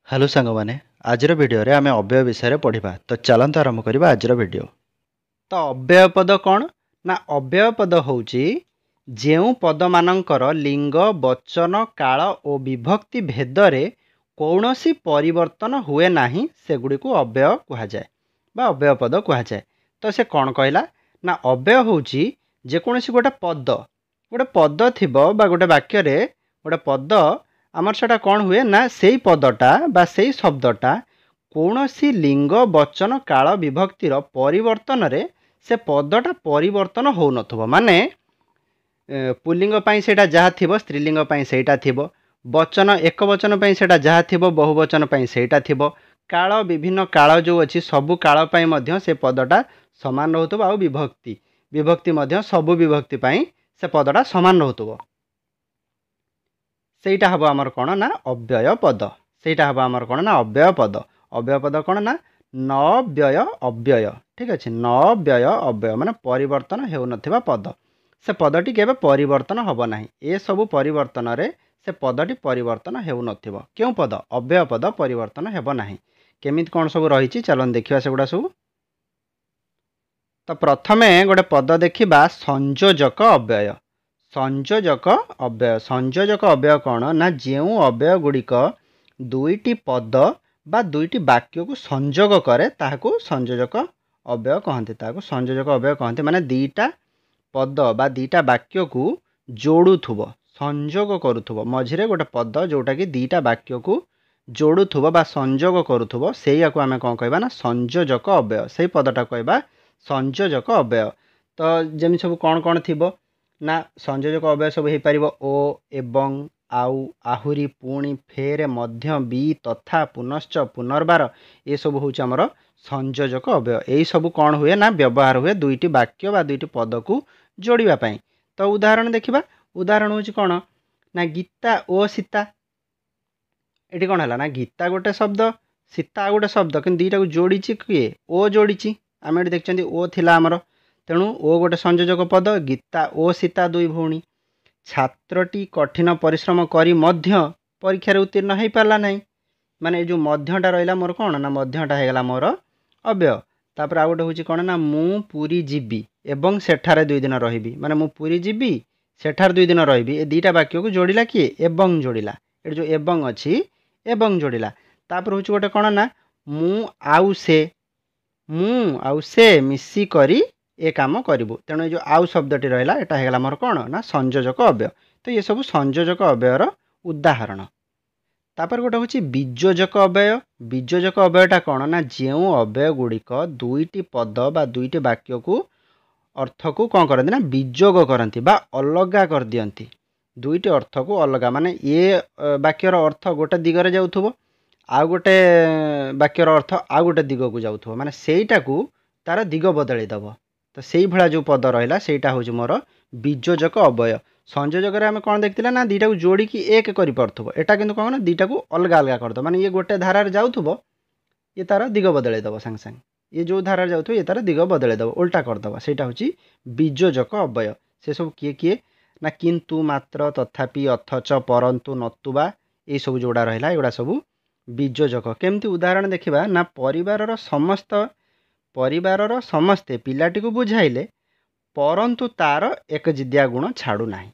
Hello सांग मैंने आजर video रे आमे अव्यय विषय रे पढ़िबा तो चलंत आरंभ करबा आजर वीडियो। तो अव्यय पद कौन ना अव्यय पद होउची जेउ पद मानकर लिंग वचन काल और विभक्ति भेदरे कौनसी परिवर्तन हुए नाही सेगुडी को अव्यय कहा जाए बा अव्यय पद कहा जाए। तो से कौन कहला ना अव्यय होउची जेकोसी गोटे पद थिबो बा गोटे वाक्य रे गोटे पद आमर सेटा कौन हुए ना से पदटा बा से शब्दटा कौनसी लिंग वचन काल विभक्तिर परिवर्तन रे से पदटा परिवर्तन हो नथबो माने पुल्लिंग पई सेटा जहा थिबो स्त्रीलिंग पई सेटा थिबो वचन एक वचन पई सेटा जहा थिबो बहुवचन पई सेटा थिबो काल विभिन्न काल जो अछि सबु काल पई मध्य से पदटा समान रहउतबो आ विभक्ति विभक्ति मध्य सबु विभक्ति पई से पदटा समान रहउतबो सेटा हबो आमर कोन ना अव्यय पद। सेटा हबो आमर कोन ना अव्यय पद। अव्यय पद कोन ना न व्यय अव्यय ठीक अछि न व्यय अव्यय माने परिवर्तन हेउ नथिबा पद से पदटी केबे परिवर्तन हबो नाही ए सब परिवर्तन रे से पदटी परिवर्तन हेउ नथिबो केउ पद अव्यय पद परिवर्तन हेबो नाही केमित कोन सब रहिछि चलन देखिबा सेगुडा सब। तो प्रथमे गोटे पद देखिबा संयोजक अव्यय। संयोजक अव्यय कौन ना जेउ अव्यय गुड़िक दुईटी पद बा दुईटी वाक्य को संयोग करे ताहाको संयोजक अव्यय कहते संयोजक अव्यय कहते माने दीटा पद बा दीटा वाक्य को जोड़ुथुबो संयोग करुथुबो मझिरे गोटे पद जोटा कि दीटा वाक्य को जोड़ुथुबो बा संयोग करुथुबो सेया को आमे कोन कहबा ना संयोजक अव्यय सेई पदटा कहबा संयोजक अव्यय। तो जेमि सब कोन कोन थिबो ना संयोजक अव्यय सब हो पार ओ एवं आउ आहुरी पुणी फेर मध्य बी तथा पुनश्च पुनर्बार ये सब हूँ आमर संयोजक अव्यय यही सब कौन हुए ना व्यवहार हुए दुईटी वाक्य बा दुईटी पद को जोड़ापी। तो उदाहरण देखा उदाहरण हूँ कौन ना गीता ओ सीता ये कौन है ना गीता गोटे शब्द सीता गोटे शब्द कि दुईटा को जोड़ी किए ओ जोड़ी आम ये देखते ओ थिला आमर तेणु ओ गोटे संयोजक पद गीता ओ सीता दुई भौणी छात्रटी कठिन परिश्रम करी मध्य परीक्षार उत्तीर्ण हो पारा ना माने जो मध्यटा रहा मोर कौन ना मध्यटा होगा मोर अव्यय। तापर आउ गोटे हूँ कौन ना मु पुरी जीवी एवं सेठारे 2 दिन रही माने मु पुरी जीवी सेठार 2 दिन रही ए दीटा वाक्य को जोड़िला किए एवं जोड़िला ये जो एवं अच्छी एवं जोड़िला। तापर हूँ गोटे कौन ना मु आउ से मिसी करी ए काम करूँ तेणु ये जो आउ शब्दटी रहा यहाँ है मोर कौन ना संयोजक अव्यय। तो ये सब संयोजक अव्ययर उदाहरण। तापर गोटे हूँ बीजोजक अव्यय। बीजोजक अव्ययटा कौन ना जो अव्यय गुड़िक दुईटी पद बा दुईटी वाक्य को अर्थ को कौन करती ना बीजोग करती बा अलगा कर दियंती दुईटी अर्थ को अलगा माने ये वाक्यर अर्थ गोटे दिगरे जाउथबो आउ गोटे वाक्यर अर्थ आउ गोटे दिग को जाउथबो माने सेईटा को तार दिग बदलै दबो। तो से भाया जो पद रहा सेटा हूँ मोर बीजोजक अव्यय। संयोजक आम कौन देखते ना दीटा को जोड़ी एक कर पार्थुब एटा किंतु कौन ना दीटा को अलग अलग करदे माने ये गोटे धारार जाउथबो ये तार दिग बदलै दबो सांग सांग ये जो धारार जाउथबो ये तार दिग बदलै दबो उल्टा करदबो सेटा हूँ बीजोजक अव्यय। से सब किए किए ना किंतु मात्र तथापि अथच परंतु नतुबा ये सब जोड़ा रहा एगुड़ा सब बीजोजक। केमती उदाहरण देखा ना परिवारर समस्ते पिलाटी को बुझाइले परंतु तार एक जिदिया गुण छाड़ू नाही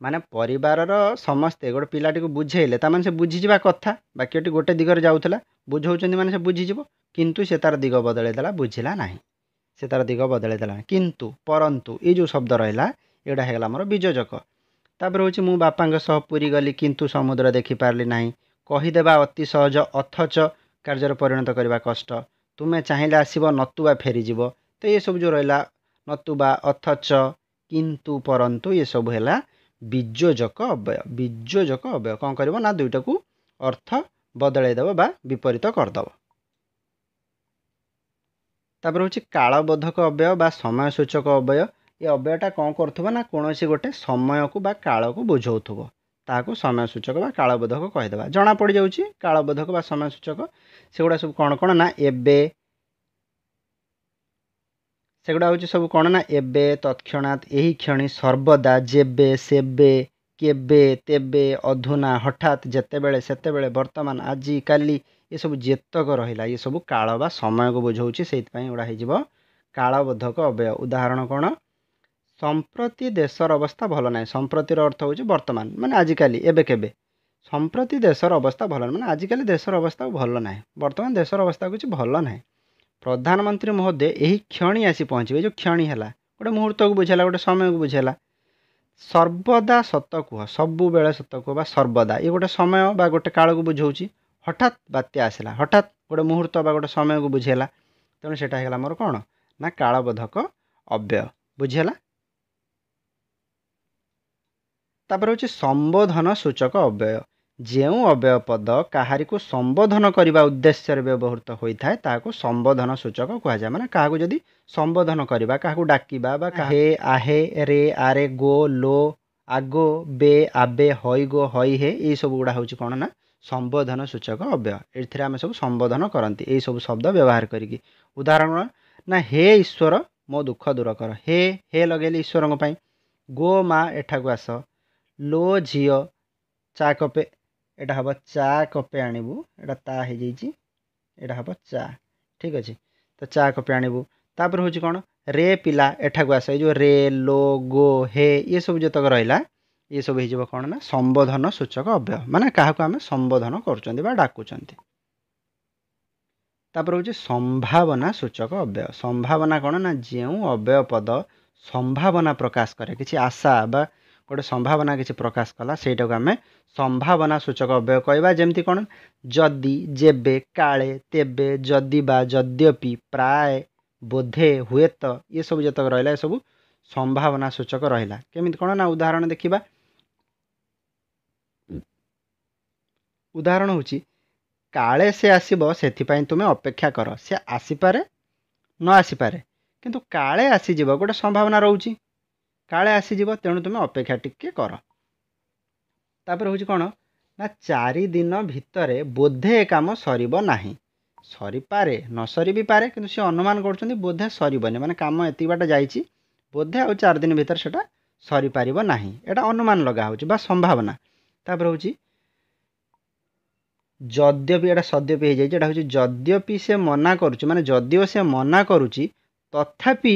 माने परिवारर समस्ते गोटे पिलाटी को बुझेले ताମାନେ से बुझीजिबा कथा वाक्यटी गोटे दिगरे जाउथला बुझौचंदी माने से बुझीजिबो किंतु से तार दिग बदलै देला बुझिला नाही से तार दिग बदलै देला किंतु परंतु ये जो शब्द रहा एटा हेगला हमर बीजोजक। तापर होची मु बापांग सह पुरी गली किंतु समुद्र देखि पारली नाही कहिदेबा अति सहज अथच कार्यर परिणत करबा कष्ट तुम्हें चाहिए आसब नतुबा फेरीजिब। तो ये सब जो रहा नतुबा अथच किंतु परंतु ये सब है बीजोजक अव्यय। बीजोजक अव्यय कौन कर ना दुईटा को अर्थ बदलै देव बा विपरीत करदेव। तापर हूँ कालबोधक अव्यय बा समय सूचक अव्यय। ये अव्ययटा कौन करुवा ना कौन सी गोटे समय को बा काल को बुझाउथुबो ताको समय सूचक बा कालबोधक कहीदेवा जना पड़ जाऊँगी कालबोधक बा समय सूचक सेगुड़ा सब कौन कौन ना एबे सेगुड़ा हूँ सब कौन ना एबे तत्क्षणात यही क्षणी सर्वदा जेबे सेबे केबे तेबे अधुना हठात जेतेबेले सेतेबेले वर्तमान आजि काली ये सब जेतक रहिला ये सब काल बा समय को बुझाउछि सेइतपई उडा हेजिबो कालबोधक अव्यय। उदाहरण कौन संप्रति देशर अवस्था भल ना संप्रतिर अर्थ हूँ वर्तमान माने आजिकाली एबे केबे संप्रति देशर अवस्था भल ना माने आजिकाली देशर अवस्था भल ना वर्तमान देशर अवस्था कुछ भल ना प्रधानमंत्री महोदय यही क्षणी आसी पहुँचे जो क्षणी है गोटे मुहूर्त को बुझेला गोटे समय को बुझेला। सर्वदा सत कह सबु बेले सत कह सर्वदा ये गोटे समय बा गोटे काल को बुझाऊँ। हठात बात्या आसला हठात गोटे मुहूर्त बा गोटे समय को बुझेला तेणु सेटा है मोर कौन ना कालबोधक अव्यय बुझेला। तापर हूँ संबोधन सूचक अव्यय जो अव्यय पद कहारी को संबोधन करने उद्देश्य व्यवहृत होता है ताको संबोधन सूचक कह जाए माने क्या जदि संबोधन करवा क्या डाकिबा हे आहे रे आरे गो लो आगो बे आबे हई गो हई हे ये सब गुड़ा हूँ कौन ना संबोधन सूचक अव्यय ये आम सब संबोधन करती यही सब शब्द व्यवहार करी। उदाहरण ना हे ईश्वर मो दुख दूर कर हे लगे ईश्वर गो माँ एठाक आस लो झील चा कपे एटा हम चा कपे आणबू एटा ता हो जाइए हम चा ठीक अच्छे तो चा कपे आणबू तापर हूँ कौन रे पिला एठाक आस जो रे लो गो हे ये सब जतक रहा ये सब हो कौन ना संबोधन सूचक अव्यय माने क्या आम संबोधन कर डाकुंट। तापर हूँ संभावना सूचक अव्यय संभावना कौन ना जो अव्यय पद संभावना प्रकाश करे किसी आशा बा गोटे संभावना किसी प्रकाश कला सेटा को आम संभावना सूचक अव्यय कहवा जमती कौन जदि जेबे काले तेबे जदि बा जद्यपि प्राय बोधे हुए तो ये सब जतक रहा सब संभावना सूचक रहा केमिति कौन ना उदाहरण देखा उदाहरण हूँ काले से आसब से तुम्हें अपेक्षा कर से आसीपारे न आसीपारे किंतु काले आसीज गोटे संभावना रोचे काले आसीज तेणु तुम्हें अपेक्षा टिके कर। तापर हूँ कौन ना 4 दिन भितर बोधे काम सरीब नाही सरी पारे न सरी भी पारे किंतु से अनुमान कर बोधे सरबनी माने काम एति बाट जाइए बोधे आ 4 दिन भितर सेटा सरी पारिब नाही एटा अनुमान लगा हो बा संभावना। तापर हूँ जद्यपि एटा सद्यपि हो जाए हूँ जद्यपि से मना करुच्ची माने जदिओ से मना करुच्ची तथापि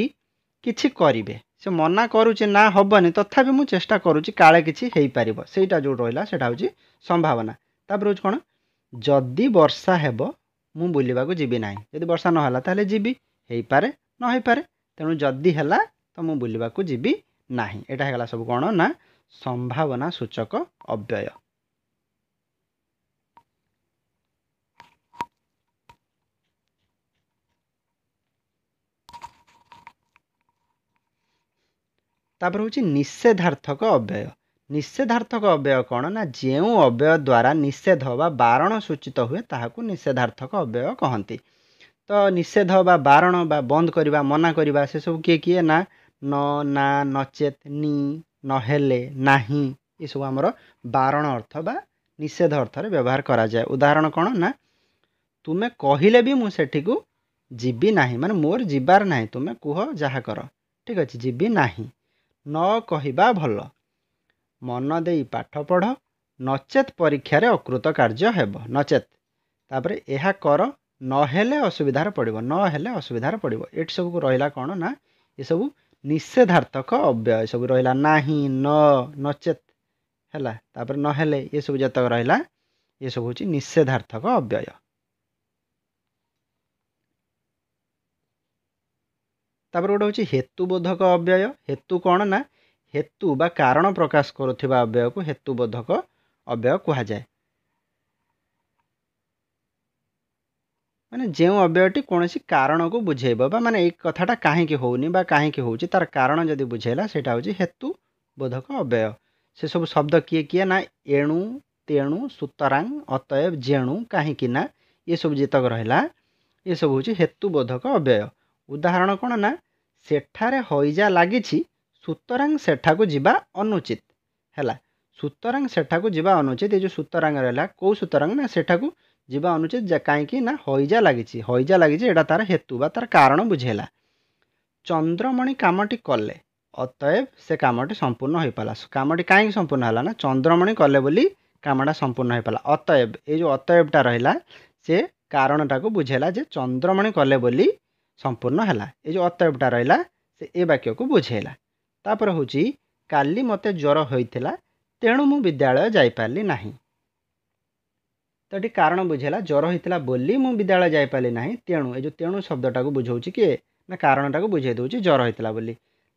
किछि करिवे से मना करुच्ची ना हबनी तथापि मु चेष्टा करुच्ची काले किछि हेई पारिबो सेटा जो रहिला सेटा हूँ संभावना। तापर हूँ कौन जदि वर्षा हेब मु बुलिबाकू जीवी नाही जदि वर्षा नहला ताले जीवी हेई पारे न हेई पारे तेणु जदि हेला तो मु बुलिबाकू जीवी नाही एटा हेगला सब कौन ना संभावना सूचक अव्यय। तापर हूँ निषेधार्थक अव्यय निषेधार्थक अव्यय कौन ना जो अव्यय द्वारा निषेध बा बारण सूचित हुए ताहाकू निषेधार्थक अव्यय कहती। तो निषेध बा बारण बा बंद करवा मना करवा से सब किए किए ना न ना नचेत नी नहेले नाही ये सब आमर बारण अर्थ बा निषेध अर्थ रे व्यवहार करा जाए। उदाहरण कौन ना तुम्हें कहले भी मुझे को जीवी नाही माने मोर जीवार नाही तुम्हें कुह जहा कर ठीक अच्छे जीवी नाही न कहवा भल मन दे पाठ पढ़ नचेत परीक्षा रे अकृत कार्य हेब नचेत तापरे एहा कर नहेले असुविधार पड़िबो नहेले असुविधार पड़िबो एट सब को रहिला कौन ना ये सब निषेधार्थक अव्यय सब रहिला नाही न नचेत हैला तापरे नहेले ये सब जतक रहिला ये सब होची निषेधार्थक अव्यय। तापर गोटे हूँ हेतुबोधक अव्यय हेतु कौन ना हेतु बा कारण प्रकाश करुवा अव्यय को हेतुबोधक अव्यय कह जाए माने जो अव्ययटी कौन कारण को बुझेब माने एक कथाटा कहीं होनी बा कहीं होची तार कारण जदि बुझेला सेटा हूँ हेतुबोधक अव्यय। से सब शब्द किए किए ना एणु तेणु सुतरांग अतएव जेणु कहीं ना ये सब जितक रहा ये सब हूँ हेतुबोधक अव्यय। उदाहरण कौन ना सेठारे हईजा लगी सुतरांग सेठाकू जीवा अनुचित है सुतरांग सेठाकू जीवा अनुचित ये जो सुतरांग रहा कौ सुतरांग ना सेठाकू जीवा अनुचित कहीं ना हईजा लगी एटा तार हेतु बा तार कारण बुझेला। चंद्रमणि कामटी कले ଅତଏବ ସେ କାମଟି ସମ୍ପୂର୍ଣ୍ଣ ହୋଇପାରିଲା। କାମଟି କାହିଁକି ସମ୍ପୂର୍ଣ୍ଣ ହେଲା ନା ଚନ୍ଦ୍ରମଣି କଲେ ବୋଲି କାମଟା ସମ୍ପୂର୍ଣ୍ଣ ହୋଇପାରିଲା। ଅତଏବ ଏଇ ଯେଉଁ ଅତଏବଟା ରହିଲା ସେ କାରଣଟାକୁ ବୁଝେଇଲା ଯେ ଚନ୍ଦ୍ରମଣି କଲେ ବୋଲି ସମ୍ପୂର୍ଣ୍ଣ ହେଲା। ଏ ଯେଉଁ ଅତଏବଟା ରହିଲା ସେ ଏ ବାକ୍ୟକୁ ବୁଝେଇଲା। ତାପରେ ହେଉଛି କାଲି ମୋତେ ଜ୍ୱର ହୋଇଥିଲା ତେଣୁ ମୁଁ ବିଦ୍ୟାଳୟ ଯାଇପାରିଲି ନାହିଁ। ତ ଏଠି କାରଣ ବୁଝେଇଲା ଜ୍ୱର ହୋଇଥିଲା ବୋଲି ମୁଁ ବିଦ୍ୟାଳୟ ଯାଇପାରିଲି ନାହିଁ। ତେଣୁ ଏ ଯେଉଁ ତେଣୁ ଶବ୍ଦଟାକୁ ବୁଝାଉଛି କିଏ ନା କାରଣଟାକୁ ବୁଝେଇ ଦେଉଛି ଜ୍ୱର ହୋଇଥିଲା ବୋଲି।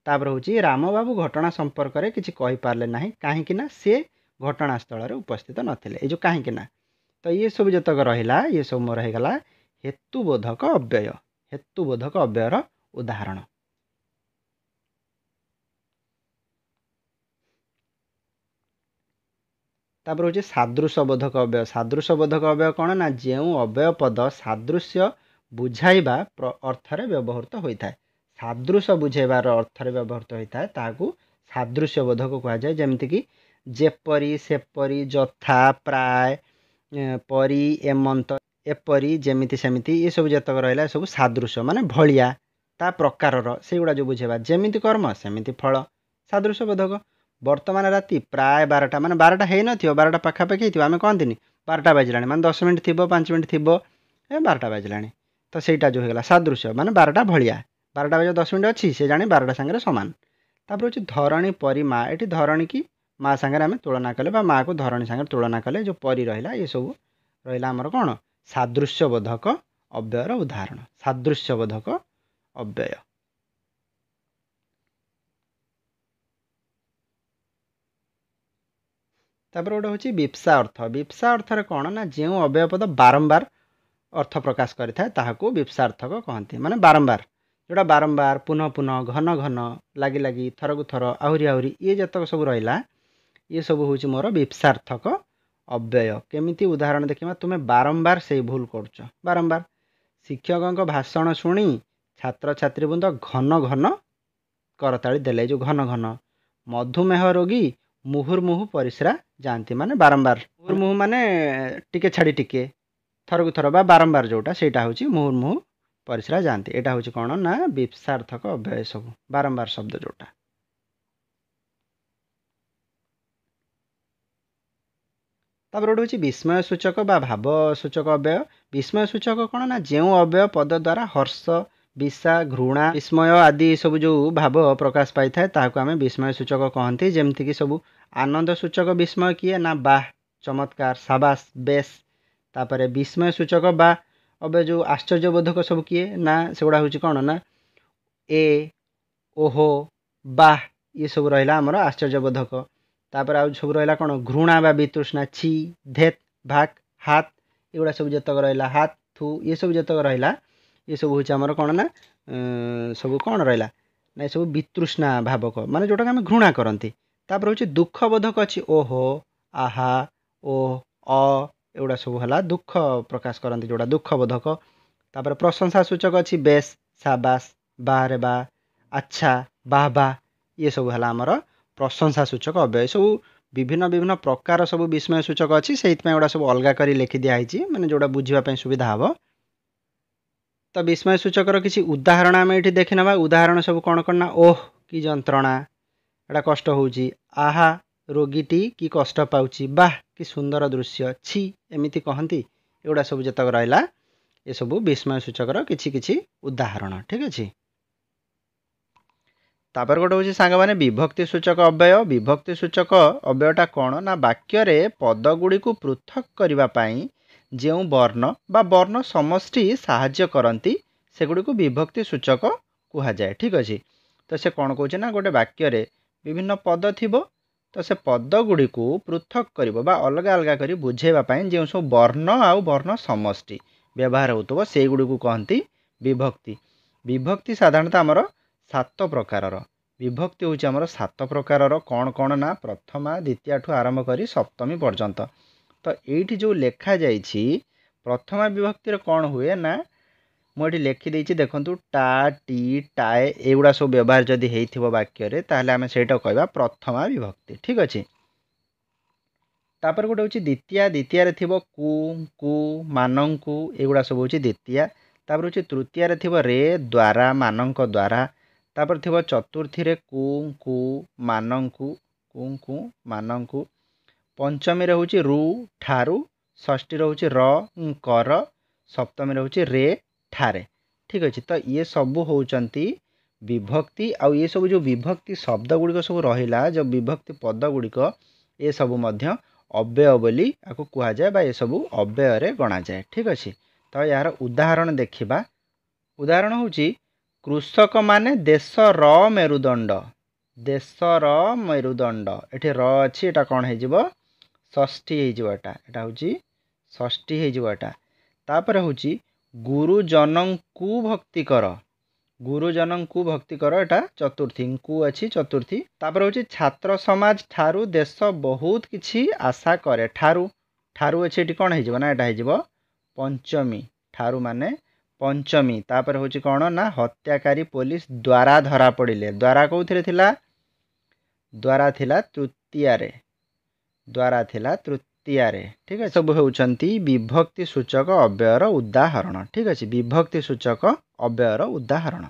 ତାପରେ ହେଉଛି ରାମବାବୁ ଘଟଣା ସମ୍ପର୍କରେ କିଛି କହିପାରିଲେ ନାହିଁ କାହିଁକି ନା ସେ ଘଟଣାସ୍ଥଳରେ ଉପସ୍ଥିତ ନଥିଲେ। ଏ ଯେଉଁ କାହିଁକି ନା ତ ଇଏ ସବୁ ଯେତକ ରହିଲା ଇଏ ସବୁ ମୋର ହେଇଗଲା ହେତୁବୋଧକ ଅବ୍ୟୟ। ହେତୁବୋଧକ ଅବ୍ୟୟର ଉଦାହରଣ। ତାପରେ ହେଉଛି ସାଦୃଶ୍ୟବୋଧକ ଅବ୍ୟୟ। ସାଦୃଶ୍ୟବୋଧକ ଅବ୍ୟୟ କ'ଣ ନା ଯେଉଁ ଅବ୍ୟୟ ପଦ ସାଦୃଶ୍ୟ ବୁଝାଇବା ଅର୍ଥରେ ବ୍ୟବହୃତ ହୋଇଥାଏ। ସାଦୃଶ୍ୟ ବୁଝାଇବାର ଅର୍ଥରେ ବ୍ୟବହୃତ ହୋଇଥାଏ ତାହାକୁ ସାଦୃଶ୍ୟବୋଧକ କୁହାଯାଏ। ଯେମିତିକି ଯେପରି ସେପରି ଯଥା ପ୍ରାୟ ପରି ଏମନ୍ତ ଏପରି ଯେମିତି ସେମିତି ଏସବୁ ଯେତକ ରହିଲା ଏସବୁ ସାଦୃଶ୍ୟ ମାନେ ଭଳିଆ ତା ପ୍ରକାରର ସେଇଗୁଡ଼ା ଯେଉଁ ବୁଝେଇବା। ଯେମିତି କର୍ମ ସେମିତି ଫଳ ସାଦୃଶ୍ୟବୋଧକ। ବର୍ତ୍ତମାନ ରାତି ପ୍ରାୟ 12ଟା ମାନେ 12ଟା ହେଇନଥିବ 12ଟା ପାଖାପାଖି ହେଇଥିବ ଆମେ କହନ୍ତିନି 12ଟା ବାଜିଲାଣି ମାନେ 10 ମିନିଟ୍ ଥିବ 5 ମିନିଟ୍ ଥିବ 12ଟା ବାଜିଲାଣି। ତ ସେଇଟା ଯେଉଁ ହେଇଗଲା ସାଦୃଶ୍ୟ ମାନେ 12ଟା ଭଳିଆ 12ଟା ବାଜିବ 10 ମିନିଟ୍ ଅଛି ସେ ଜାଣି 12ଟା ସାଙ୍ଗରେ ସମାନ। ତାପରେ ହେଉଛି ଧରଣୀ ପରି ମା। ଏଠି ଧରଣୀ କି ମା ସାଙ୍ଗରେ ଆମେ ତୁଳନା କଲେ ବା ମାଆକୁ ଧରଣୀ ସାଙ୍ଗରେ ତୁଳନା କଲେ ଯେଉଁ ପରି ରହିଲା ଏସବୁ ରହିଲା ଆମର କ'ଣ ସାଦୃଶ୍ୟବୋଧକ ଅବ୍ୟୟର ଉଦାହରଣ। ସାଦୃଶ୍ୟବୋଧକ ଅବ୍ୟୟ। ତାପରେ ଗୋଟେ ହେଉଛି ବିପ୍ସା ଅର୍ଥ। ବିପ୍ସା ଅର୍ଥରେ କ'ଣ ନା ଯେଉଁ ଅବ୍ୟୟ ପଦ ବାରମ୍ବାର ଅର୍ଥ ପ୍ରକାଶ କରିଥାଏ ତାହାକୁ ବିପ୍ସାର୍ଥକ କହନ୍ତି। ମାନେ ବାରମ୍ବାର ଯେଉଁଟା ବାରମ୍ବାର ପୁନଃ ପୁନଃ ଘନ ଘନ ଲାଗି ଲାଗି ଥରକୁ ଥର ଆହୁରି ଆହୁରି ଇଏ ଯେତକ ସବୁ ରହିଲା ଇଏ ସବୁ ହେଉଛି ମୋର ବିପ୍ସାର୍ଥକ ଅବ୍ୟୟ। କେମିତି ଉଦାହରଣ ଦେଖିବା। ତୁମେ ବାରମ୍ବାର ସେଇ ଭୁଲ କରୁଛ। ବାରମ୍ବାର ଶିକ୍ଷକଙ୍କ ଭାଷଣ ଶୁଣି ଛାତ୍ରଛାତ୍ରୀବୃନ୍ଦ ଘନ ଘନ କରତାଳି ଦେଲେ। ଯେଉଁ ଘନ ଘନ। ମଧୁମେହ ରୋଗୀ ମୁହୁର୍ମୁହୁ ପରିସ୍ରା ଯାଆନ୍ତି ମାନେ ବାରମ୍ବାର। ମୁହୁର୍ମୁହୁ ମାନେ ଟିକେ ଛାଡ଼ି ଟିକେ ଥରକୁ ଥର ବା ବାରମ୍ବାର ଯେଉଁଟା ସେଇଟା ହେଉଛି ମୁହୁର୍ମୁହୁ ପରିସ୍ରା ଯାଆନ୍ତି। ଏଇଟା ହେଉଛି କ'ଣ ନା ବିପ୍ସାର୍ଥକ ଅବ୍ୟୟ ସବୁ ବାରମ୍ବାର ଶବ୍ଦ ଯେଉଁଟା। ତାପରେ ଗୋଟେ ହେଉଛି ବିସ୍ମୟ ସୂଚକ ବା ଭାବ ସୂଚକ ଅବ୍ୟୟ। ବିସ୍ମୟ ସୂଚକ କ'ଣ ନା ଯେଉଁ ଅବ୍ୟୟ ପଦ ଦ୍ୱାରା ହର୍ଷ ବିଷା ଘୃଣା ବିସ୍ମୟ ଆଦି ସବୁ ଯେଉଁ ଭାବ ପ୍ରକାଶ ପାଇଥାଏ ତାହାକୁ ଆମେ ବିସ୍ମୟ ସୂଚକ କହନ୍ତି। ଯେମିତିକି ସବୁ ଆନନ୍ଦ ସୂଚକ ବିସ୍ମୟ କିଏ ନା ବାଃ ଚମତ୍କାର ସାବାସ୍ ବେଶ୍। ତାପରେ ବିସ୍ମୟ ସୂଚକ ବା ଅବ୍ୟୟ ଯେଉଁ ଆଶ୍ଚର୍ଯ୍ୟବୋଧକ ସବୁ କିଏ ନା ସେଗୁଡ଼ା ହେଉଛି କ'ଣ ନା ଏ ଓହୋ ବାଃ ଇଏ ସବୁ ରହିଲା ଆମର ଆଶ୍ଚର୍ଯ୍ୟବୋଧକ। ତାପରେ ଆଉ ସବୁ ରହିଲା କ'ଣ ଘୃଣା ବା ବିତୃଷ୍ଣା ଛି ଧେତ୍ ଭାକ୍ ହାତ୍ ଏଗୁଡ଼ା ସବୁ ଯେତକ ରହିଲା ହାତ୍ ଥୁ ଇଏ ସବୁ ଯେତକ ରହିଲା ଏସବୁ ହେଉଛି ଆମର କ'ଣ ନା ସବୁ କ'ଣ ରହିଲା ନା ଏସବୁ ବିତୃଷ୍ଣା ଭାବକ ମାନେ ଯେଉଁଟାକି ଆମେ ଘୃଣା କରନ୍ତି। ତାପରେ ହେଉଛି ଦୁଃଖବୋଧକ ଅଛି ଓହୋ ଆହା ଓ ଅ ଏଗୁଡ଼ା ସବୁ ହେଲା ଦୁଃଖ ପ୍ରକାଶ କରନ୍ତି ଯେଉଁଟା ଦୁଃଖବୋଧକ। ତାପରେ ପ୍ରଶଂସା ସୂଚକ ଅଛି ବେଶ୍ ସାବାସ୍ ବାହାରେ ବା ଆଚ୍ଛା ବାଃ ବାଃ ଇଏ ସବୁ ହେଲା ଆମର ପ୍ରଶଂସା ସୂଚକ ଅବ୍ୟୟ। ସବୁ ବିଭିନ୍ନ ବିଭିନ୍ନ ପ୍ରକାର ସବୁ ବିସ୍ମୟ ସୂଚକ ଅଛି ସେଇଥିପାଇଁ ଏଗୁଡ଼ା ସବୁ ଅଲଗା କରି ଲେଖି ଦିଆହେଇଛି ମାନେ ଯେଉଁଟା ବୁଝିବା ପାଇଁ ସୁବିଧା ହେବ। ତ ବିସ୍ମୟ ସୂଚକର କିଛି ଉଦାହରଣ ଆମେ ଏଠି ଦେଖିନେବା। ଉଦାହରଣ ସବୁ କ'ଣ କ'ଣ ନା ଓଃ କି ଯନ୍ତ୍ରଣା ଏଇଟା କଷ୍ଟ ହେଉଛି। ଆହା ରୋଗୀଟି କି କଷ୍ଟ ପାଉଛି। ବାଃ କି ସୁନ୍ଦର ଦୃଶ୍ୟ। ଛି ଏମିତି କହନ୍ତି। ଏଗୁଡ଼ା ସବୁ ଯେତକ ରହିଲା ଏସବୁ ବିସ୍ମୟ ସୂଚକର କିଛି କିଛି ଉଦାହରଣ। ଠିକ୍ ଅଛି। ତାପରେ ଗୋଟେ ହେଉଛି ସାଙ୍ଗମାନେ ବିଭକ୍ତି ସୂଚକ ଅବ୍ୟୟ। ବିଭକ୍ତି ସୂଚକ ଅବ୍ୟୟଟା କ'ଣ ନା ବାକ୍ୟରେ ପଦଗୁଡ଼ିକୁ ପୃଥକ୍ କରିବା ପାଇଁ ଯେଉଁ ବର୍ଣ୍ଣ ବା ବର୍ଣ୍ଣ ସମଷ୍ଟି ସାହାଯ୍ୟ କରନ୍ତି ସେଗୁଡ଼ିକୁ ବିଭକ୍ତି ସୂଚକ କୁହାଯାଏ। ଠିକ୍ ଅଛି। ତ ସେ କ'ଣ କହୁଛି ନା ଗୋଟେ ବାକ୍ୟରେ ବିଭିନ୍ନ ପଦ ଥିବ ତ ସେ ପଦଗୁଡ଼ିକୁ ପୃଥକ୍ କରିବ ବା ଅଲଗା ଅଲଗା କରି ବୁଝାଇବା ପାଇଁ ଯେଉଁ ସବୁ ବର୍ଣ୍ଣ ଆଉ ବର୍ଣ୍ଣ ସମଷ୍ଟି ବ୍ୟବହାର ହେଉଥିବ ସେଇଗୁଡ଼ିକୁ କହନ୍ତି ବିଭକ୍ତି। ବିଭକ୍ତି ସାଧାରଣତଃ ଆମର 7 ପ୍ରକାରର। ବିଭକ୍ତି ହେଉଛି ଆମର 7 ପ୍ରକାରର। କ'ଣ କ'ଣ ନା ପ୍ରଥମା ଦ୍ୱିତୀୟଠୁ ଆରମ୍ଭ କରି ସପ୍ତମୀ ପର୍ଯ୍ୟନ୍ତ। ତ ଏଇଠି ଯେଉଁ ଲେଖାଯାଇଛି ପ୍ରଥମା ବିଭକ୍ତିରେ କ'ଣ ହୁଏ ନା ମୁଁ ଏଠି ଲେଖିଦେଇଛି ଦେଖନ୍ତୁ ଟା ଟି ଟାଏ ଏଗୁଡ଼ା ସବୁ ବ୍ୟବହାର ଯଦି ହେଇଥିବ ବାକ୍ୟରେ ତାହେଲେ ଆମେ ସେଇଟା କହିବା ପ୍ରଥମା ବିଭକ୍ତି। ଠିକ୍ ଅଛି। ତାପରେ ଗୋଟେ ହେଉଛି ଦ୍ୱିତୀୟା। ଦ୍ୱିତୀୟାରେ ଥିବ କୁ କୁ ମାନଙ୍କୁ ଏଗୁଡ଼ା ସବୁ ହେଉଛି ଦ୍ୱିତୀୟା। ତାପରେ ହେଉଛି ତୃତୀୟାରେ ଥିବ ରେ ଦ୍ୱାରା ମାନଙ୍କ ଦ୍ୱାରା। तापर थिबो चतुर्थी रे कु कु मानंकु कु कु मानंकु पंचमी रे होची रु ठारू षष्ठी रे होची र कर सप्तमी रे होची रे ठारे ठीक अछि। तो ये सब होउचंती विभक्ति आउ ये सब जो विभक्ति शब्द गुड़िक सब रहिला जो विभक्ति पद गुड़िक ये सब मध्य अव्यय बोली आको कुहा जाए बा ये सब अव्यय रे गणा जाए ठीक अछि। तो यार उदाहरण देखिबा उदाहरण होची कृषक माने देशर मेरुदंड देशर मेरुदंड एठी र अछि एटा कोन हे जिवो षष्ठी हे जिवो एटा होची षष्ठी हे जिवो एटा तापर होची गुरुजनंकु भक्ति कर गुरुजनंकु भक्ति कर एटा चतुर्थी कु अछि चतुर्थी तापर होची छात्र समाज ठारू देश बहुत किछि आशा करे ठारू ठारू अछि एठी कोन हे जिवो ना एटा हे जिवो पंचमी ठारू माने पंचमी तापर होची कोन ना हत्याकारी पुलिस द्वारा धरा पड़िले द्वारा कोउथिरे थिला द्वारा थिला तृतीया रे द्वारा थिला तृतीया रे ठीक है। सब होउचंती विभक्ति सूचक अव्ययर उदाहरण ठीक अछि विभक्ति सूचक अव्ययर उदाहरण।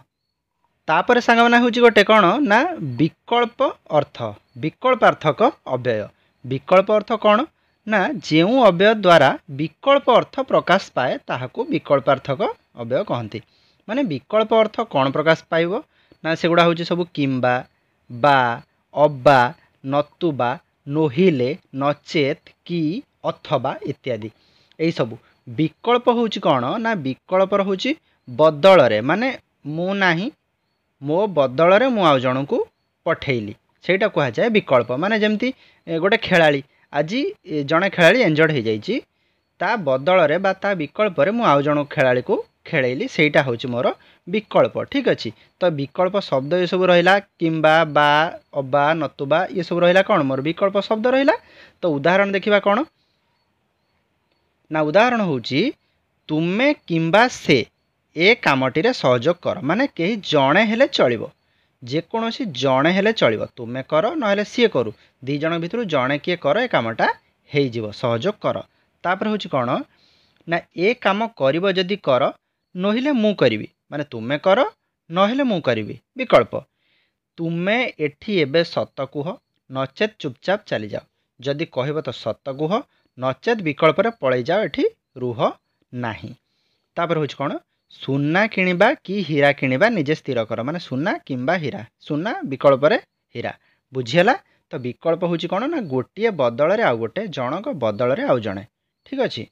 तापर सांग माने होची गोटे कोन ना विकल्प अर्थक अव्यय विकल्प अर्थ कोन ना जेउ अव्यय द्वारा विकल्प अर्थ प्रकाश पाए ताहाको विकल्पार्थक अव्यय कहंती। माने विकल्प अर्थ कोन प्रकाश पाइबो ना सेगुडा होची सब किंबा बा अब्बा नतुबा नोहिले नचेत की अथवा इत्यादि एई सब विकल्प होची कोन ना विकल्प होची बदल रे माने मु नाही मो बदल रे मु आउ जणको पठेइली सेटा कहा जाए विकल्प। माने जेमती गोटे खेलाड़ी आज जड़े खेलाड़ी एंजर्ड हो जाइए ता बदल रे बा ता विकल्प रे मु आउ जण खेलाड़ी को खेलेली सेटा होची मोर विकल्प ठीक अछि। तो विकल्प शब्द ये सब रहिला किंबा बा अबा नतुबा ये सब रहिला कोन मोर विकल्प शब्द रहिला। तो उदाहरण देखिबा कोन ना उदाहरण होची तुमे किंबा से ए कामटी रे सहयोग कर माने केही जणे हेले चलिबो जेकोसी जणे हेले चलिबो तुमे कर नहेले सी करू दी जण भितरु जणे किए कर ए कामटा हेई जीवो सहयोग कर। तापर होची कोन ना ए काम करिवो जदी कर नहिले मु करिवि माने तुमे कर नहेले मु करिवि विकल्प तुमे एठी एबे सत कुह नचेत चुपचाप चली जाओ जदि कहबो तो सत कुह नचेत विकल्प रे पळै जाओ एठी रुह नाही। तापर होची कोन सुना किनिबा कि हीरा किनिबा निजे स्थिर कर माने सुना किंबा हीरा सुना विकल्प रे हीरा बुझियला। तो विकल्प होची कोन ना गोटिए बदल रे आ गोटे जनक बदल रे आउ जणे ठीक अछि।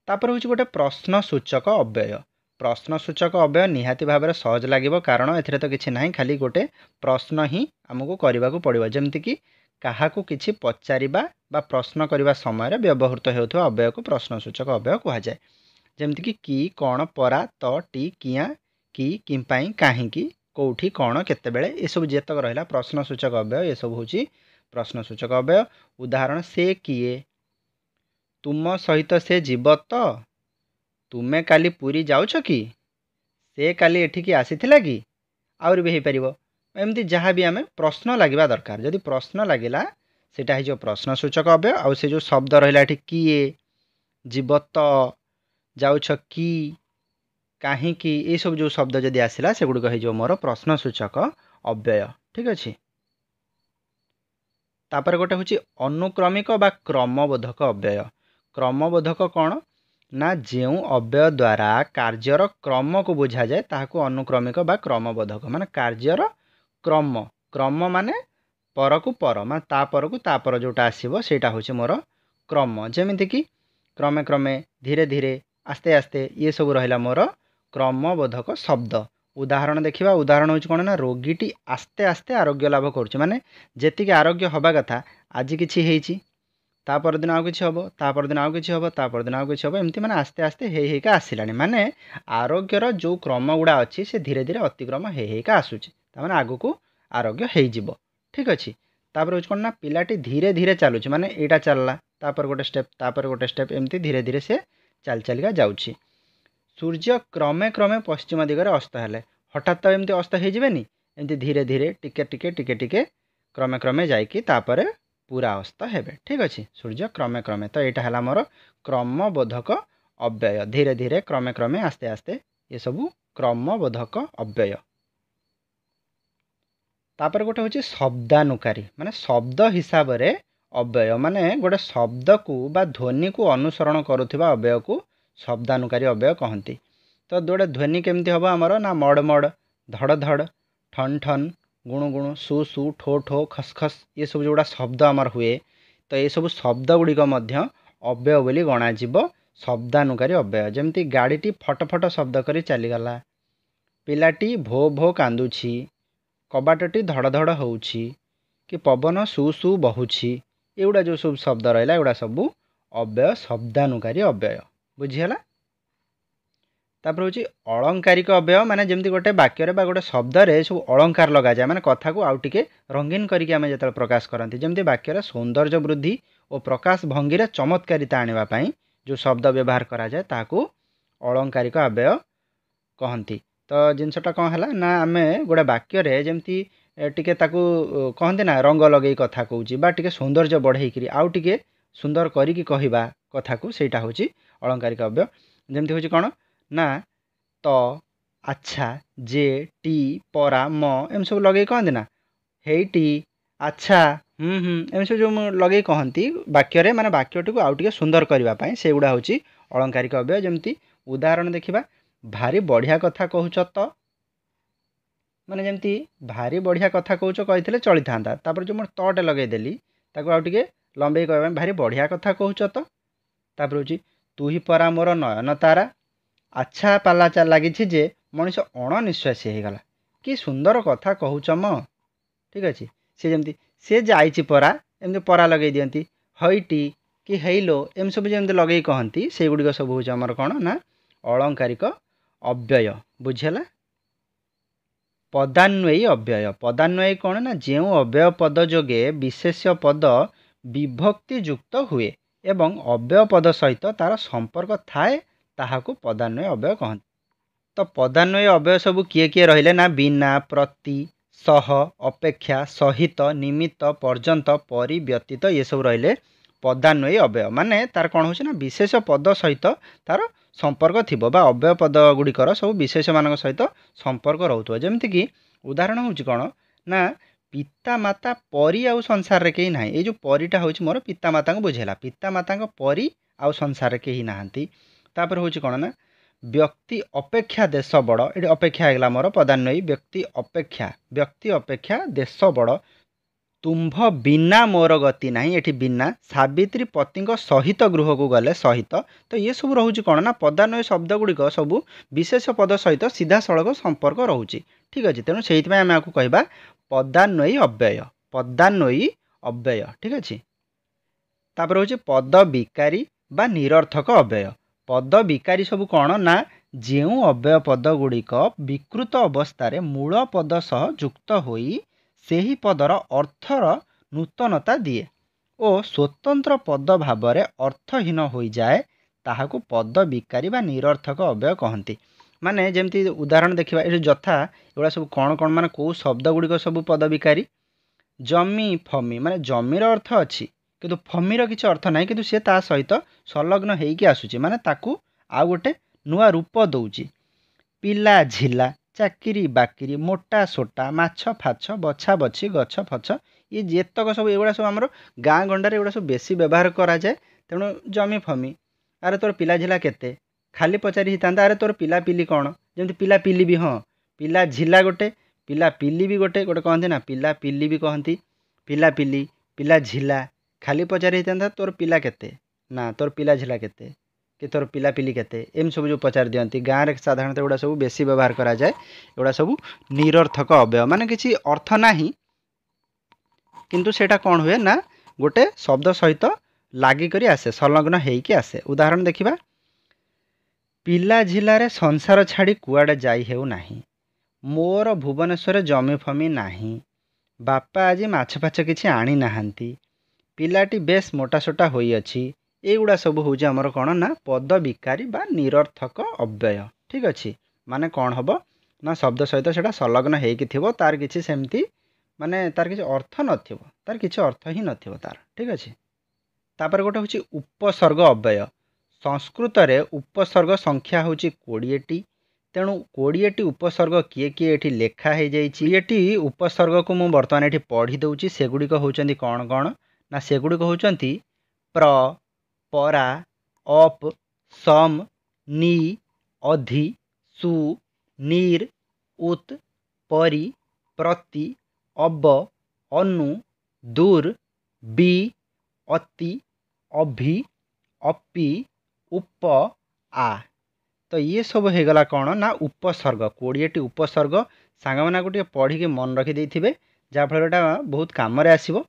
तापर होची गोटे प्रश्न सूचक अव्यय प्रश्न सूचक अव्यय निहाती भाव सहज लागिबो कारण एथिरे तो किछि नाही खाली गोटे प्रश्न ही हमको करबाकू पड़िबो जेमति कि काहाकू किछि पचारिबा बा प्रश्न करबा समय रे व्यवहृत हेउथो अव्यय को प्रश्न सूचक अव्यय कहा जाए जेमति कि कौन परा त टी किया कि किंपाई काहींकी कोठी कौन केतेबेले ए सब जेतक रहला प्रश्न सूचक अव्यय ए सब होची प्रश्न सूचक अव्यय। उदाहरण से किए तुम सहित से जीव तो तुमे काली पूरी जाउछ कि से काली एठिकी आसीथिला कि आउर भी हे परिबो एमती जहाँ भी आमे प्रश्न लागिबा दरकार जदि प्रश्न लागिला सेटा हे जो प्रश्न सूचक अव्यय आ से जो शब्द रहला एठी किए जीव तो जाउछ कि काहींकी ये सब जो शब्द जदि आसिला से गुड कहि जो मोर प्रश्न सूचक अव्यय ठीक अछि। तापर गोटे होची अनुक्रमिक बा क्रमबोधक अव्यय क्रमबोधक कौन ना जेउ अव्यय द्वारा कार्यर क्रम को बुझा जाए ताहाको अनुक्रमिक बा क्रमबोधक माने कार्यर क्रम क्रम माने पर को पर माने ता पर जोटा आसीबो सेटा होची मोर क्रम जेमिति कि क्रमे क्रमे धीरे धीरे आस्ते आस्ते ये सब रहिला मोर क्रमबोधक शब्द। उदाहरण देखिबा उदाहरण होची कोन ना रोगीटी आस्ते आस्ते आरोग्य लाभ करछ माने जेतिक आरोग्य हबा कथा आज किछि हेइची ता पर दिन आउ किछि हबो ता पर दिन आउ किछि हबो ता पर दिन आउ किछि हबो एमती माने आस्ते आस्ते हेइका आसिलानी माने आरोग्यर जो क्रम गुडा अछि से धीरे धीरे अतिक्रम हेइका आसुची ता माने आगु को आरोग्य हेइ जिवो ठीक अछि। तापर होची कोन ना पिलाटी धीरे धीरे चालुची माने एटा चलला तापर गोटे स्टेप एमती धीरे धीरे से चल चलिका जाउची। सूर्य क्रमे क्रमे पश्चिम दिगरे अस्त हेले हठात तो एमती अस्त हे जिवेनी एमती धीरे धीरे टिके टिके टिके टिके क्रमे क्रमे जाइकी तापरे पूरा अस्त हेबे ठीक अछि सूर्य क्रमे क्रमे। तो एटा हला मोर क्रमबोधक अव्यय धीरे धीरे क्रमे क्रमे आस्ते आस्ते ये सब क्रमबोधक अव्यय। तापर गोटे हूँ शब्दानुकारी माने शब्द हिसाब रे अव्यय माने गोटे शब्द को बा ध्वनि को अनुसरण करुवा अव्यय को शब्दानुकारी अव्यय कहती। तो गोटे ध्वनि केमती हम आमर ना मड़ मड़ धड़ धड़ ठन ठन गुणु गुणु सु सु ठो ठो खस खस ये सब जोड़ा शब्द आमर हुए तो ये सब शब्द गुड़िक अव्यय बोली गणाजिब शब्दानुकारी अव्यय। जमती गाड़ीटी फट फट शब्द करी चलीगला, पिलाटी भो भो कांदुछि, कबाटटी धड़ धड़ होउछि कि पवन सु सु बहुछि एगुड़ा जो सब शब्द रहा एगुड़ा सब अव्यय शब्दानुकारी अव्यय बुझीगला। तापर हूँ अलंकारिक अव्यय माने जमती गोटे वाक्य बा गोटे शब्द रे सब अलंकार लगा जाए माने कथा को आउ टिके रंगीन करके आम जो प्रकाश करती जमती वाक्य सौंदर्य वृद्धि और प्रकाश भंगी रे चमत्कारिता आनिबा पई जो शब्द व्यवहार करा जाए ताकू अलंकारिक अव्यय कहती। तो जिनसटा कौन है ना आम गोटे वाक्य रे जमती टिके ताकू कहते ना रंग लगे कथा कहूँ बा टिके सौंदर्य बढ़ेकरी आउ टिके सुंदर करिकी कहवा कथा को सेटा हूँ अलंकारिक अव्यय। जमती हूँ कौन ना तो अच्छा जे टी परा म एम सब लगे कहते ना हेटी अच्छा एम सब जो लगे कहती वाक्य माने वाक्यटी को आउ टिके सुंदर करने से गुड़ा हूँ अलंकारिक अव्यय। जमती उदाहरण देखा भारी बढ़िया कथा कहूच तो माने जमती भारी बढ़िया कथा कहूच कही चली था तापर जो मोर तटे लगेदेली ताको आउ टिके लंबे कहवा भारी बढ़िया कथा कहूच तो तापर हूँ तू ही परा मोर नयन तारा अच्छा पाला लगी जे मनीष अणनिश्वासी होगला कि सुंदर कथा कहूच म ठीक अच्छे सी जमती सी जाइछि परा एमती परा लगे दियंती हईटी कि हेलो एम सब जमती लगे कहती से गुड़िक सब हूँ आमर कौन ना अलंकारिक अव्यय बुझेला। पदान्वयी अव्यय पदान्वयी कौन ना जो अव्यय पद जोगे विशेष्य पद विभक्ति युक्त हुए एवं अव्यय पद सहित तार संपर्क थाए ताहाकू पदान्वयी अव्यय कहते। तो पदान्वयी अव्यय सब किए किए रहिले ना बिना प्रति सह अपेक्षा सहित निमित्त पर्यंत परि व्यतीत ये सब रहिले पदान्वयी अव्यय माने तार कौन हो विशेष पद सहित तार संपर्क थिबो बा अव्यय पद गुड़िकर सब विशेष मान सहित संपर्क रोथो। जमती कि उदाहरण हूँ कौन ना पिता माता परी आउ संसार रे कहीं ना ये जो परीटा हूँ मोर पिता माता को बुझेला पिता माता परी आउ संसार रे कहीं नहांती। तापर हूँ कौन ना व्यक्ति अपेक्षा देश बड़ ये अपेक्षा होगा मोर पदान्वयी व्यक्ति अपेक्षा देश बड़ तुम्भ बिना मोर गति ना ये बिना सावित्री पति सहित गृह को गले सहित। तो ये सब रोचे कौन ना पदान्वयी शब्द गुड़िक सब विशेष पद सहित सीधा सड़क संपर्क रोचे ठीक अच्छे। तेणु से आम आपको कहवा पदान्वयी अव्यय ठीक अच्छे। तापर हूँ पद विकारी बा निरर्थक अव्यय पद विकारी सब कौन ना जो अव्यय पद गुड़िक विकृत अवस्था मूल पद सह युक्त होई सेही पदर अर्थर नूतनता दिए और स्वतंत्र पद भाव में अर्थहीन हो जाए ताहाकू पद विकारी बा निरर्थक अव्यय कहती। माने जमती उदाहरण देखा ये यथा एगुड़ा सब कौन कौन माने कौ शब्द गुड़िक सब पद विकारी जमी फमी माने जमीर अर्थ अच्छी किंतु फमीर किसी अर्थ ना कि सी ता सहित संलग्न होगी आसूची माने ताकू आउ गोटे नुआ रूप दौची पिला झिला चाकिरी बाकिरी मोटा सोटा माछ फाछ बछा बछी गछ फछ ये जेतक सब एगुड़ा सब आम गाँ गंडार एगुड़ा सब बेसी व्यवहार करा जाए। तेणु जमी फमी अरे तोर पिला झिला केते खाली पचारि था अरे तोर पिला पिली कौन जमी पिला पिली भी हाँ पिला झिला गोटे पिला पिली भी गोटे गोटे कहते ना पिला पिली भी कहती पिला पिली पिला झिला खाली पचारि था तोर पिला केते ना तोर पिला झिला केते कि तोर पिला पिली केते एम सब जो पचार दियंती गाँव में साधारणतः एगुड़ा सब बेसी व्यवहार करा जाए एगुड़ा सब निरर्थक अव्यय माने किसी अर्थ नाही किंतु सेटा कौन हुए ना गोटे शब्द सहित लागिकरी आसे संलग्न होइकी आसे। उदाहरण देखिबा पिला झिलारे संसार छाड़ी कुआडे जाई हेउ नाही मोर भुवनेश्वर जमी फमी नाही बापा आज माछ फाछ किछि आनी नाहांती पिलाटी बेस मोटासोटा होई अछि एगुड़ा सब हूँ आमर कौन ना पद विकारी बा निरर्थक अव्यय ठीक अच्छे। माने कौन हम ना शब्द सहित से संलग्न हो तार किसी सेमती माने तार किसी अर्थ नथिबो तार किसी अर्थ ही नथिबो तार ठीक अच्छे। तापर गोटे हूँ उपसर्ग अव्यय संस्कृत रे उपसर्ग संख्या हूँ 20टी तेणु 20टी उपसर्ग किए किए एठी लेखा हो जाइए। 20टी उपसर्ग को मु बर्तमान एठी पढ़ी दउची। सेगुड़ी होउचंती कौन कौन ना सेगुड़ी होउचंती प्र, परा, अप, सम, नी, अधि, सु, नीर, उत, परि, प्रति, अब, अनु, दूर, बी, अति, अभि, अपि, उप, आ। तो ये सब हो गला कौन ना उपसर्ग। 20टी उपसर्ग सांग मैंने गोटे पढ़ी के मन रखी थे जहाँफल बहुत कम आसो।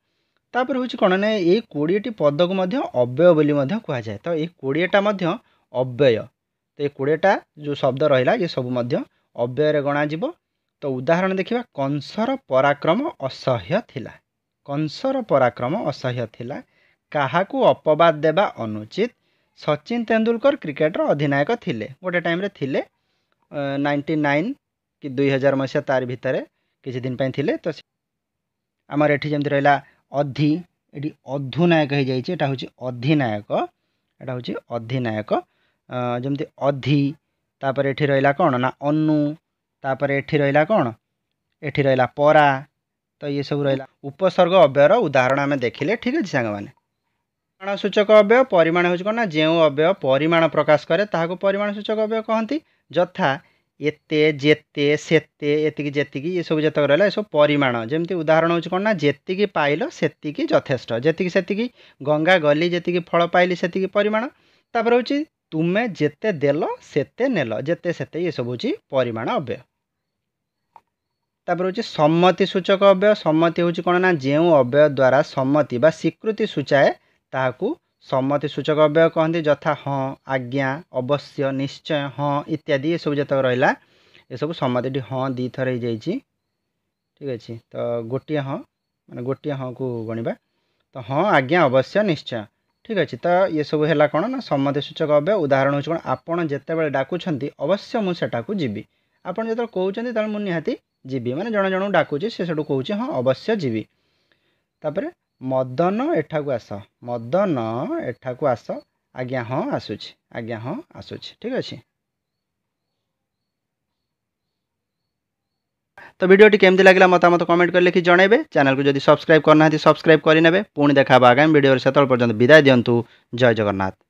तापर हूँ कौन ना ये 20टी पद को अव्यय बोली कहुए। तो ये 20टा अव्यय। तो ये 20टा जो शब्द रहा ये सब अव्यय गणाज। तो उदाहरण देखा कंसर पराक्रम असह्य थिला। कंसर पराक्रम असह्य थिला। काहाकू अपवाद देवा अनुचित। सचिन तेंदुलकर क्रिकेटर अधिनायक थिले गोटे टाइम रे थिले 99 कि 2000 मसीहा तार भितर किसी दिन पे थिले। तो आमर एठी जमती रहा अधि एटी अधुनायक हो जाइए। एटा हूँ अधिनायक। एटा हूँ अधिनायक जमती अधि। तापर एठी रहा कौन ना अनु। तापर एठी रहा कौन एठी रहा परा। तो ये सब रहा उपसर्ग अव्ययर उदाहरण आम देखिले। ठीक अच्छे सांग मैंने परिमाण सूचक अव्यय। परिमाण हूँ कौन ना जो अव्यय परिमाण प्रकाश करे ताहाको परिमाण सूचक अव्यय कहती। यथा एते जेते सेते एतिकी जेतिकी ये सब जतक रहा सब परिमाण। जमती उदाहरण हूँ कौन ना जेतिकी पाइल सेतिकी यथेष्ट। जेतिकी सेतिकी गंगा गली जेतिकी फल पाइली सेतिकी परिमाण। तापर हूँ तुमे जेते देल सेते नेल जेते सेते ये सब हूँ परिमाण अव्यय। तापर हूँ सम्मति सूचक अव्यय। सम्मति हूँ कौन ना जो अव्यय द्वारा सम्मति बा स्वीकृति सूचाए ताहाकू सम्मति सूचक अव्यय कहते। यथा हाँ, आज्ञा, अवश्य, निश्चय, हाँ इत्यादि ये सब जतक रहा ये सब सम्मति। हाँ दी थर हो जाइए। ठीक अच्छे। तो गोटे हाँ माने गोटे हाँ को गणवा। तो हाँ, आज्ञा, अवश्य, निश्चय। ठीक अच्छे। तो ये सब है कौन ना सम्मति सूचक अव्यय। उदाहरण हूँ कौन आपड़ जिते डाकुंट अवश्य मुझे जीवी। आपड़ जो कहते तो मुझे निहाती जीवी माने जन जन डाकुची से कहूँ हाँ अवश्य जीवी। तापर मदन एठाकू आस। मदन एठाकू आस। आज्ञा हाँ आसुची। आज्ञा हाँ आसुची। ठीक अच्छे। तो वीडियोटी केमती लगे मतामत कमेंट कर लिखि जनइबे। चैनल को जदि सब्सक्राइब करना सब्सक्राइब करने। पुणी देखा आगामी वीडियो से पर्यंत विदाय दिंतु। जय जगन्नाथ।